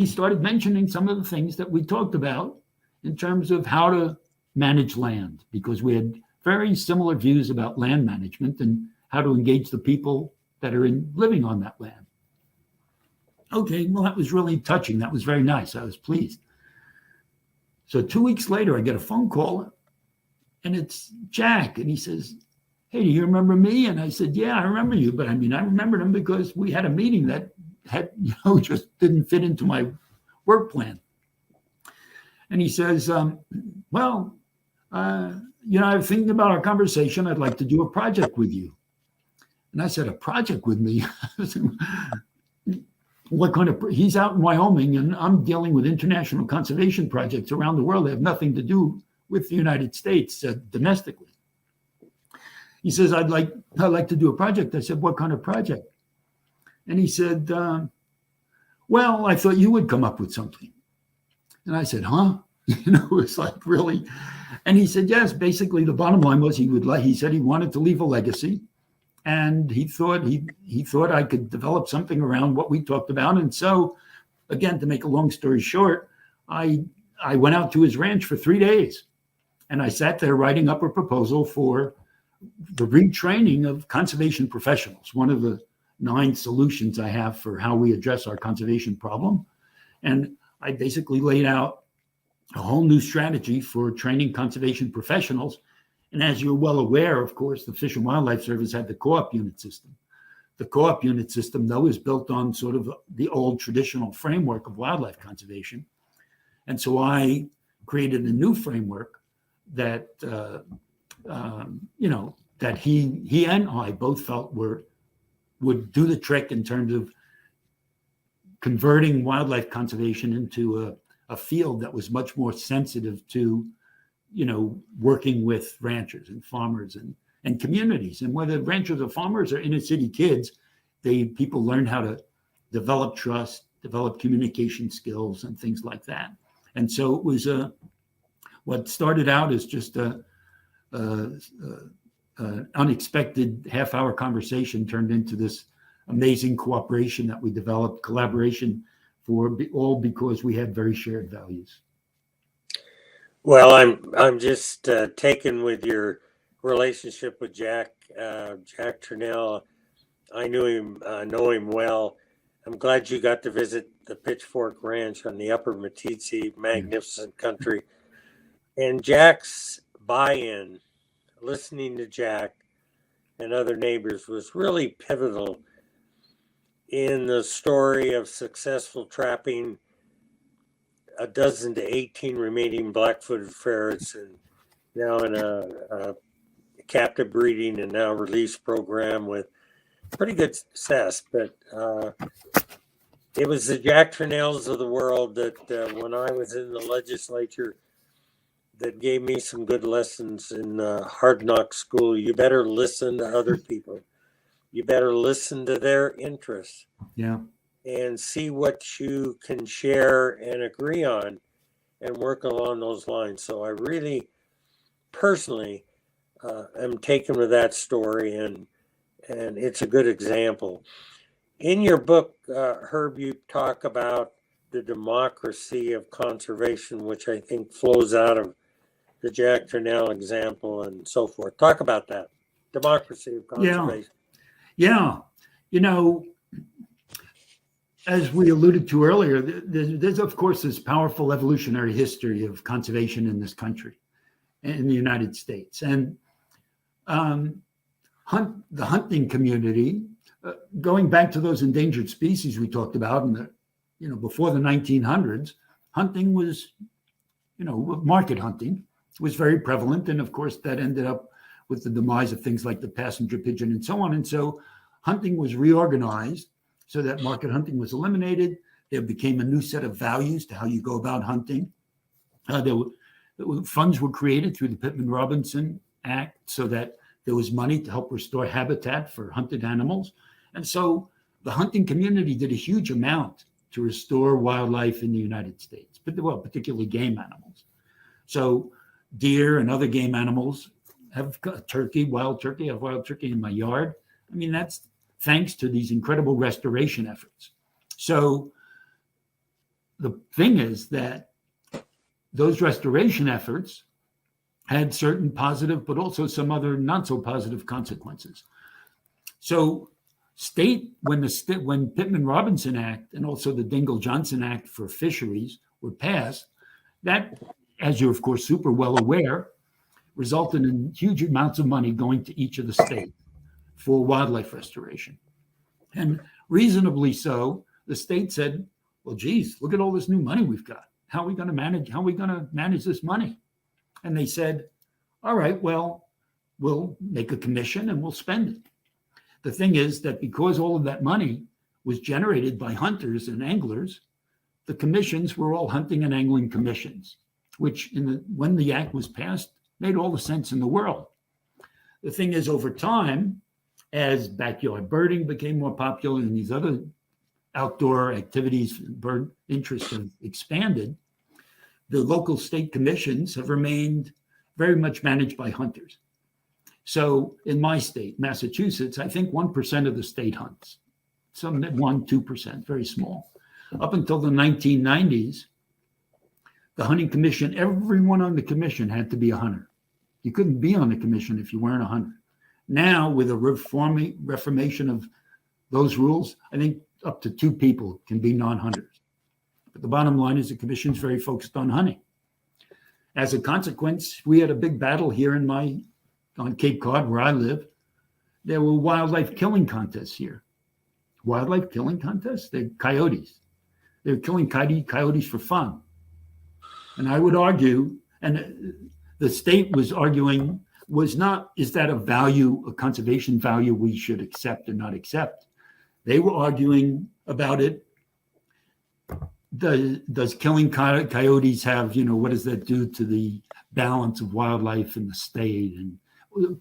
started mentioning some of the things that we talked about in terms of how to manage land, because we had very similar views about land management and how to engage the people that are living on that land. Okay, well, that was really touching. That was very nice. I was pleased. So 2 weeks later, I get a phone call, and it's Jack, and he says, hey, do you remember me? And I said, yeah, I remember you. But I remembered him because we had a meeting that had, just didn't fit into my work plan. And he says, I was thinking about our conversation. I'd like to do a project with you. And I said, a project with me? What kind of, he's out in Wyoming, and I'm dealing with international conservation projects around the world that have nothing to do with the United States domestically. He says, I'd like to do a project. I said, what kind of project? And he said, well, I thought you would come up with something. And I said, huh? It was like, really? And he said, yes, basically the bottom line was he said he wanted to leave a legacy. And he thought I could develop something around what we talked about. And so, again, to make a long story short, I went out to his ranch for 3 days. And I sat there writing up a proposal for the retraining of conservation professionals, one of the 9 solutions I have for how we address our conservation problem. And I basically laid out a whole new strategy for training conservation professionals. And as you're well aware, of course, the Fish and Wildlife Service had the co-op unit system. The co-op unit system, though, is built on sort of the old traditional framework of wildlife conservation. And so I created a new framework that that he and I both felt would do the trick in terms of converting wildlife conservation into a field that was much more sensitive to, working with ranchers and farmers and communities. And whether ranchers or farmers or inner city kids, people learn how to develop trust, develop communication skills and things like that. And so it was what started out as just an unexpected half-hour conversation turned into this amazing cooperation that we developed, collaboration all because we had very shared values. Well, I'm just taken with your relationship with Jack Turnell. I know him well. I'm glad you got to visit the Pitchfork Ranch on the Upper Meeteetse, magnificent country. And Jack's buy-in, listening to Jack and other neighbors, was really pivotal in the story of successful trapping a dozen to 18 remaining black-footed ferrets, and now in a captive breeding and now release program with pretty good success. But it was the Jack Turnells of the world that when I was in the legislature that gave me some good lessons in hard knock school. You better listen to other people. You better listen to their interests. Yeah. And see what you can share and agree on and work along those lines. So I really personally am taken with that story, and it's a good example. In your book, Herb, you talk about the democracy of conservation, which I think flows out of the Jack Turnell example and so forth. Talk about that. Democracy of conservation. Yeah. You know, as we alluded to earlier, there's, of course, this powerful evolutionary history of conservation in this country, in the United States. And the hunting community, going back to those endangered species we talked about, before the 1900s, hunting was, market hunting was very prevalent. And of course, that ended up with the demise of things like the passenger pigeon and so on. And so hunting was reorganized so that market hunting was eliminated. There became a new set of values to how you go about hunting. Funds were created through the Pittman-Robertson Act so that there was money to help restore habitat for hunted animals. And so the hunting community did a huge amount to restore wildlife in the United States, particularly game animals. So deer and other game animals have turkey, wild turkey. I have wild turkey in my yard. I mean, that's thanks to these incredible restoration efforts. So the thing is that those restoration efforts had certain positive, but also some other not so positive consequences. So when Pittman-Robertson Act and also the Dingell-Johnson Act for fisheries were passed, that, as you're of course super well aware, resulted in huge amounts of money going to each of the states for wildlife restoration. And reasonably so, the state said, well, geez, look at all this new money we've got. How are we going to manage this money? And they said, all right, well, we'll make a commission and we'll spend it. The thing is that because all of that money was generated by hunters and anglers, the commissions were all hunting and angling commissions, which when the act was passed, made all the sense in the world. The thing is, over time, as backyard birding became more popular and these other outdoor activities, bird interests have expanded, the local state commissions have remained very much managed by hunters. So in my state, Massachusetts, I think 1% of the state hunts, some 1-2%, very small. Up until the 1990s, the hunting commission, everyone on the commission had to be a hunter. You couldn't be on the commission if you weren't a hunter. Now, with a reformation of those rules, I think up to 2 people can be non-hunters. But the bottom line is the commission's very focused on hunting. As a consequence, we had a big battle here on Cape Cod, where I live. There were wildlife killing contests here. Wildlife killing contests? They're coyotes. They're killing coyotes for fun. And I would argue, and the state was arguing, is that a conservation value we should accept or not accept? They were arguing about it. Does killing coyotes have, what does that do to the balance of wildlife in the state, and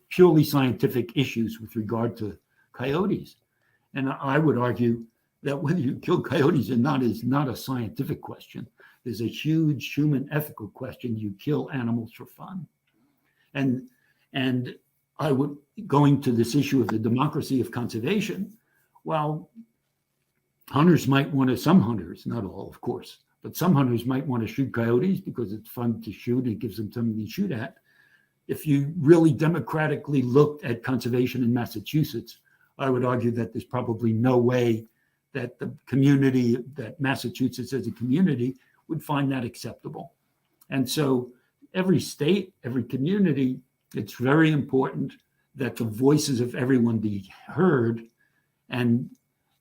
purely scientific issues with regard to coyotes? And I would argue that whether you kill coyotes or not is not a scientific question. There's a huge human ethical question. You kill animals for fun. And I would, going to this issue of the democracy of conservation, well, some hunters, not all, of course, but some hunters might want to shoot coyotes because it's fun to shoot. It gives them something to shoot at. If you really democratically looked at conservation in Massachusetts, I would argue that there's probably no way that that Massachusetts as a community would find that acceptable. And so every state, every community, it's very important that the voices of everyone be heard. And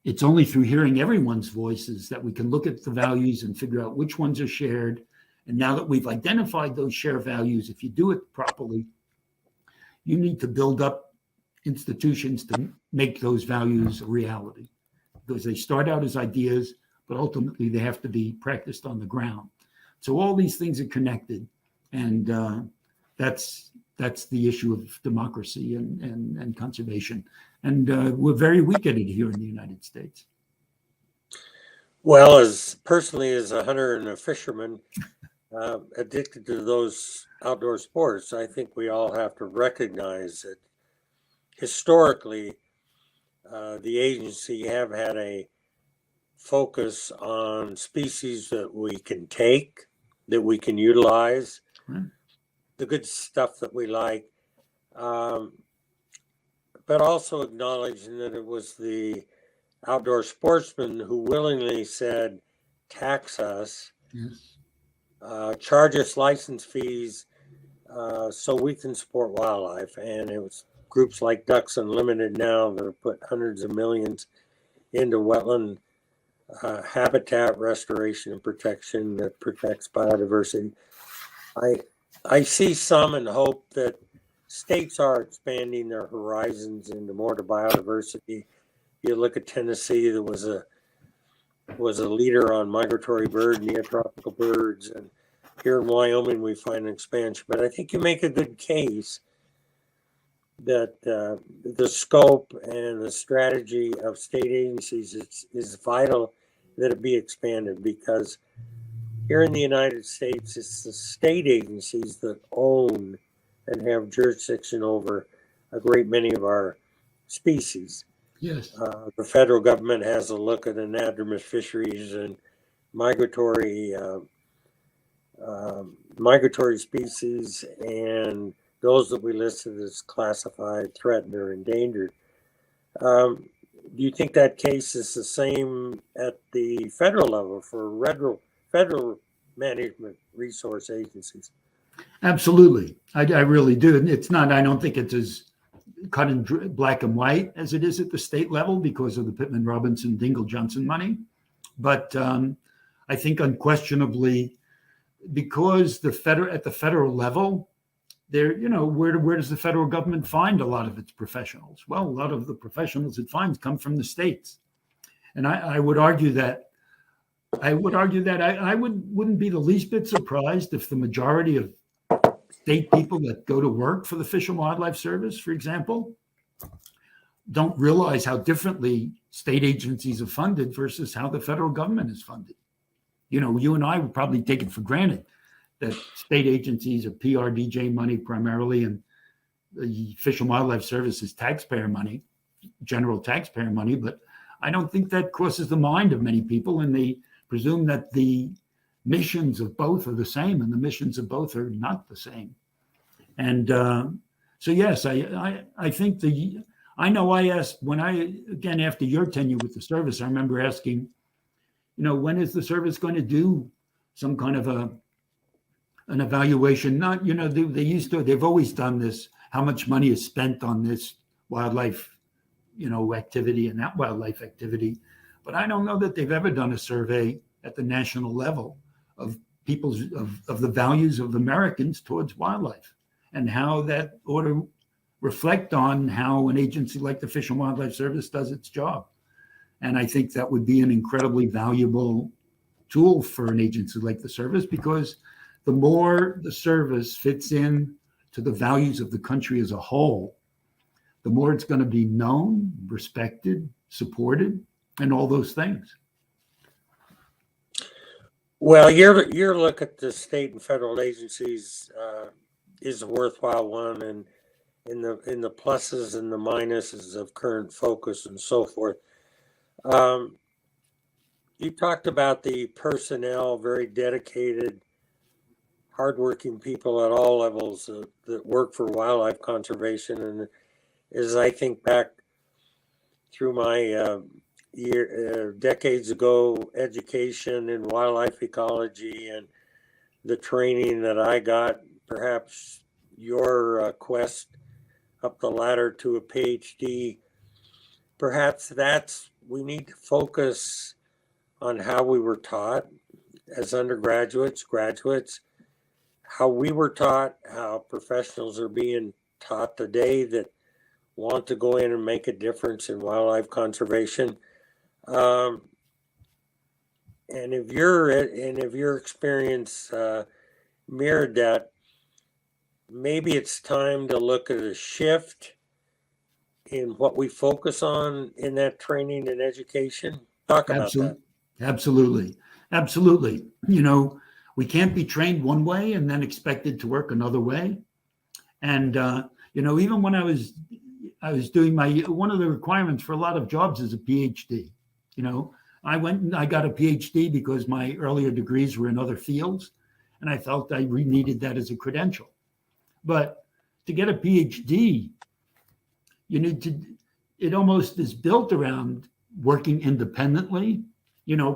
it's only through hearing everyone's voices that we can look at the values and figure out which ones are shared. And now that we've identified those shared values, if you do it properly, you need to build up institutions to make those values a reality, because they start out as ideas, but ultimately they have to be practiced on the ground. So all these things are connected, and that's the issue of democracy and conservation. And we're very weak at it here in the United States. Well, personally as a hunter and a fisherman, addicted to those outdoor sports, I think we all have to recognize that historically, the agency have had a focus on species that we can take, that we can utilize, the good stuff that we like, but also acknowledging that it was the outdoor sportsmen who willingly said, tax us, Yes. charge us license fees so we can support wildlife. And it was groups like Ducks Unlimited now that have put hundreds of millions into wetland habitat restoration and protection that protects biodiversity. I see some and hope that states are expanding their horizons into more to biodiversity. You look at Tennessee, that was a leader on migratory bird, neotropical birds, and here in Wyoming we find an expansion. But I think you make a good case that the scope and the strategy of state agencies is vital that it be expanded, because here in the United States, it's the state agencies that own and have jurisdiction over a great many of our species. Yes. The federal government has a look at anadromous fisheries and migratory species, and those that we listed as classified, threatened, or endangered. Do you think that case is the same at the federal level for federal management resource agencies? Absolutely. I really do. And it's not, I don't think it's as cut in black and white as it is at the state level because of the Pittman Robinson Dingle Johnson money. But I think unquestionably, because at the federal level, there, where does the federal government find a lot of its professionals? Well, a lot of the professionals it finds come from the states. And I would argue that I wouldn't be the least bit surprised if the majority of state people that go to work for the Fish and Wildlife Service, for example, don't realize how differently state agencies are funded versus how the federal government is funded. You and I would probably take it for granted that state agencies are PRDJ money primarily, and the Fish and Wildlife Service is taxpayer money, general taxpayer money. But I don't think that crosses the mind of many people, and they presume that the missions of both are the same, and the missions of both are not the same. And so, yes, I think I asked again, after your tenure with the service, I remember asking, when is the service going to do some kind of an evaluation? Not, they've always done this, how much money is spent on this wildlife, activity and that wildlife activity. But I don't know that they've ever done a survey at the national level of of the values of Americans towards wildlife, and how that ought to reflect on how an agency like the Fish and Wildlife Service does its job. And I think that would be an incredibly valuable tool for an agency like the service, because the more the service fits in to the values of the country as a whole, the more it's going to be known, respected, supported, and all those things. Well, your look at the state and federal agencies is a worthwhile one, and in the pluses and the minuses of current focus and so forth. You talked about the personnel, very dedicated, hardworking people at all levels that work for wildlife conservation. And as I think back through my decades ago education in wildlife ecology and the training that I got, perhaps your quest up the ladder to a PhD, perhaps we need to focus on how we were taught as undergraduates, graduates, how we were taught, how professionals are being taught today that want to go in and make a difference in wildlife conservation. And if your experience mirrored that, maybe it's time to look at a shift in what we focus on in that training and education. Talk about that. Absolutely. We can't be trained one way and then expected to work another way. And even when I was doing one of the requirements for a lot of jobs is a PhD. I went and I got a PhD because my earlier degrees were in other fields, and I felt I needed that as a credential. But to get a PhD, you need to, it almost is built around working independently,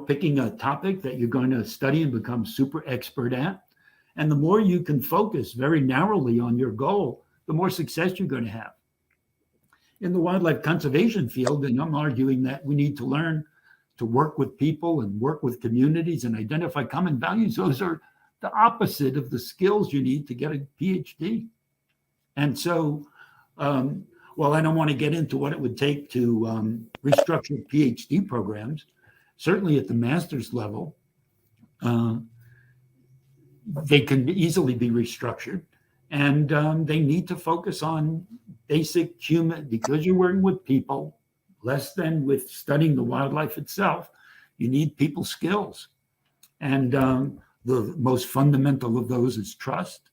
picking a topic that you're going to study and become super expert at. And the more you can focus very narrowly on your goal, the more success you're going to have. In the wildlife conservation field, and I'm arguing that we need to learn to work with people and work with communities and identify common values. Those are the opposite of the skills you need to get a PhD. And so, well, I don't want to get into what it would take to restructure PhD programs. Certainly at the master's level, they can easily be restructured. And they need to focus on basic human, because you're working with people, less than with studying the wildlife itself. You need people skills. And the most fundamental of those is trust,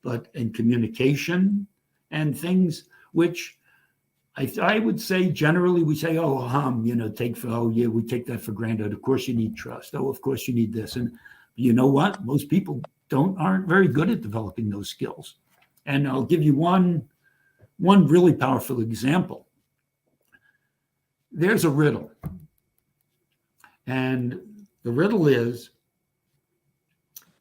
but in communication and things which I would say generally we say, we take that for granted. Of course you need trust. Oh, of course you need this. And you know what? Most people aren't very good at developing those skills. And I'll give you one really powerful example. There's a riddle. And the riddle is,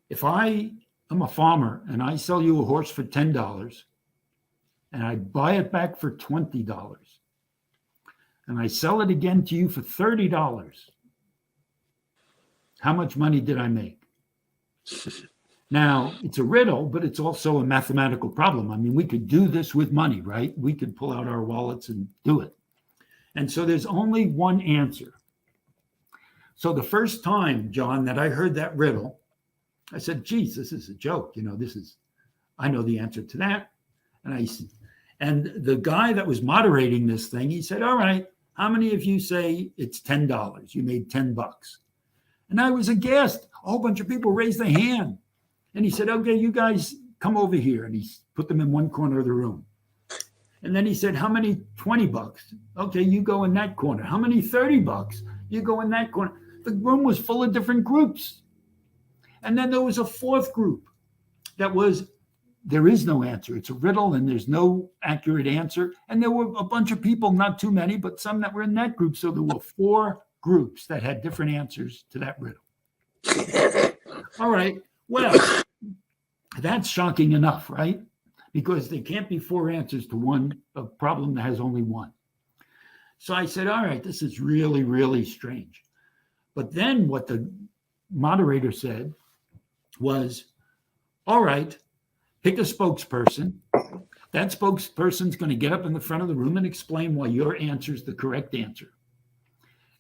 if I am a farmer and I sell you a horse for $10 and I buy it back for $20 and I sell it again to you for $30, how much money did I make? Now, it's a riddle, but it's also a mathematical problem. I mean, we could do this with money, right? We could pull out our wallets and do it. And so there's only one answer. So the first time, John, that I heard that riddle, I said, geez, this is a joke. I know the answer to that. And the guy that was moderating this thing, he said, all right, how many of you say it's $10? You made $10. And I was aghast. A whole bunch of people raised their hand. And he said, okay, you guys come over here. And he put them in one corner of the room. And then he said, how many $20? Okay, you go in that corner. How many $30? You go in that corner. The room was full of different groups. And then there was a fourth group that was, there is no answer. It's a riddle and there's no accurate answer. And there were a bunch of people, not too many, but some that were in that group. So there were 4 groups that had different answers to that riddle. All right. Well, that's shocking enough, right? Because there can't be 4 answers to a problem that has only one. So I said, all right, this is really, really strange. But then what the moderator said was, all right, pick a spokesperson. That spokesperson's going to get up in the front of the room and explain why your answer is the correct answer.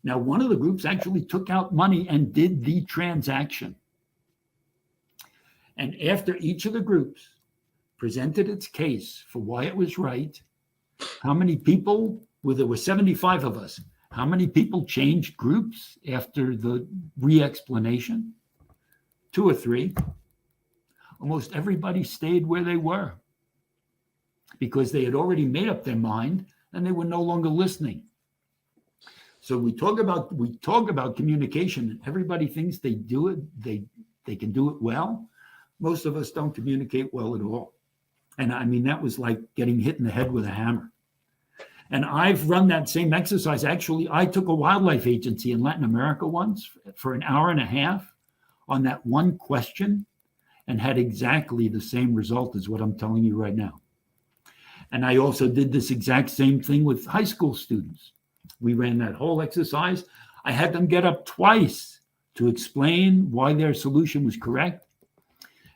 Now, one of the groups actually took out money and did the transaction. And after each of the groups presented its case for why it was right, how many people, there were 75 of us, how many people changed groups after the re-explanation? 2 or 3. Almost everybody stayed where they were because they had already made up their mind and they were no longer listening. So we talk about communication. Everybody thinks they do it, they can do it well. Most of us don't communicate well at all. And I mean, that was like getting hit in the head with a hammer. And I've run that same exercise. Actually, I took a wildlife agency in Latin America once for an hour and a half on that one question and had exactly the same result as what I'm telling you right now. And I also did this exact same thing with high school students. We ran that whole exercise. I had them get up twice to explain why their solution was correct.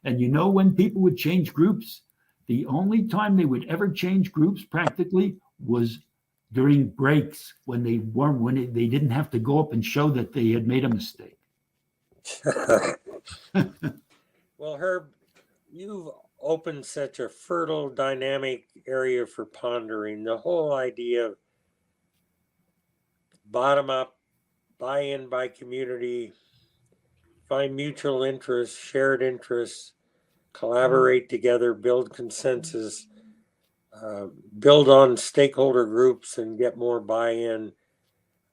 And when people would change groups, the only time they would ever change groups practically was during breaks when they didn't have to go up and show that they had made a mistake. Well, Herb, you've opened such a fertile, dynamic area for pondering. The whole idea of bottom up, buy-in by community, find mutual interests, shared interests, collaborate together, build consensus, build on stakeholder groups and get more buy-in.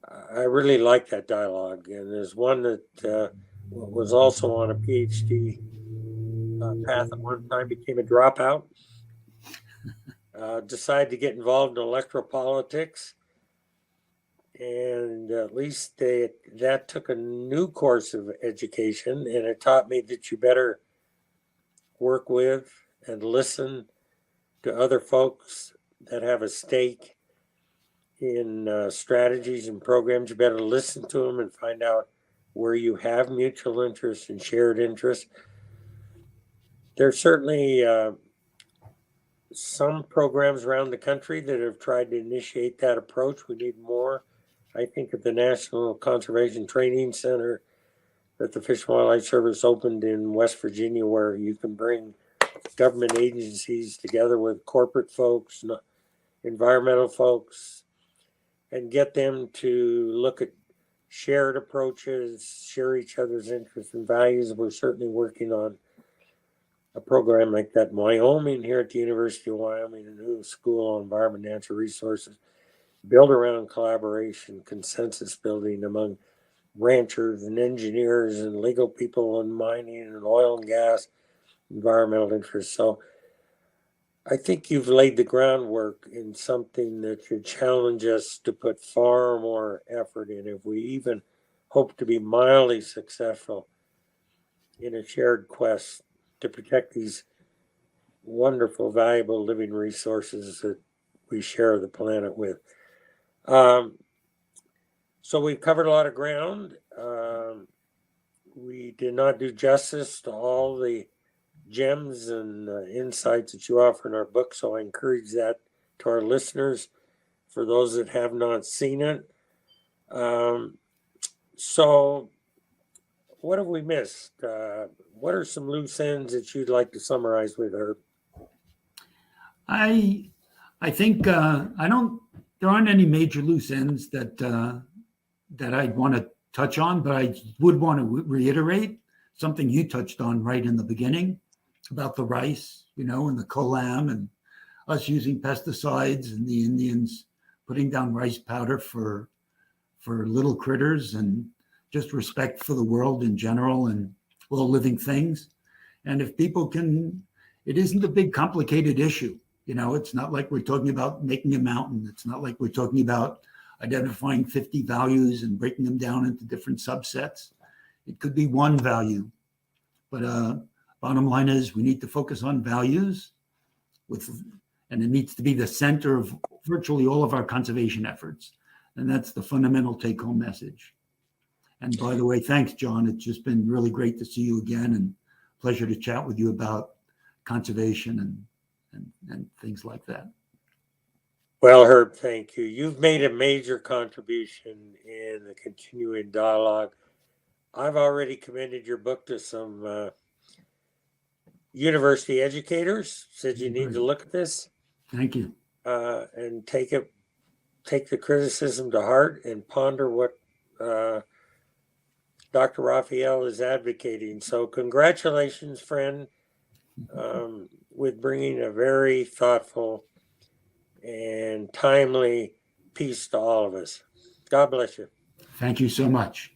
I really like that dialogue. And there's one that was also on a PhD path at one time, became a dropout, decided to get involved in electropolitics. And at least that took a new course of education, and it taught me that you better work with and listen to other folks that have a stake in strategies and programs. You better listen to them and find out where you have mutual interests and shared interests. There's certainly some programs around the country that have tried to initiate that approach. We need more. I think of the National Conservation Training Center that the Fish and Wildlife Service opened in West Virginia, where you can bring government agencies together with corporate folks, environmental folks, and get them to look at shared approaches, share each other's interests and values. We're certainly working on a program like that in Wyoming, here at the University of Wyoming, a new school on environment and natural resources, built around collaboration, consensus building among ranchers and engineers and legal people in mining and oil and gas, environmental interests. So I think you've laid the groundwork in something that should challenge us to put far more effort in, if we even hope to be mildly successful in a shared quest to protect these wonderful, valuable living resources that we share the planet with. So we've covered a lot of ground. We did not do justice to all the gems and insights that you offer in our book, so I encourage that to our listeners, for those that have not seen it. So what have we missed? What are some loose ends that you'd like to summarize with her? I think there aren't any major loose ends that I'd want to touch on, but I would want to reiterate something you touched on right in the beginning about the rice, and the kolam, and us using pesticides, and the Indians putting down rice powder for little critters, and just respect for the world in general and all living things. And if people can, it isn't a big complicated issue. It's not like we're talking about making a mountain. It's not like we're talking about identifying 50 values and breaking them down into different subsets. It could be one value, but bottom line is we need to focus on values, and it needs to be the center of virtually all of our conservation efforts. And that's the fundamental take-home message. And by the way, thanks, John. It's just been really great to see you again, and pleasure to chat with you about conservation and things like that. Well, Herb, thank you. You've made a major contribution in the continuing dialogue. I've already commended your book to some university educators, said you need to look at this. Thank you. And take the criticism to heart and ponder what Dr. Raffaele is advocating. So congratulations, friend, with bringing a very thoughtful and timely piece to all of us. God bless you. Thank you so much.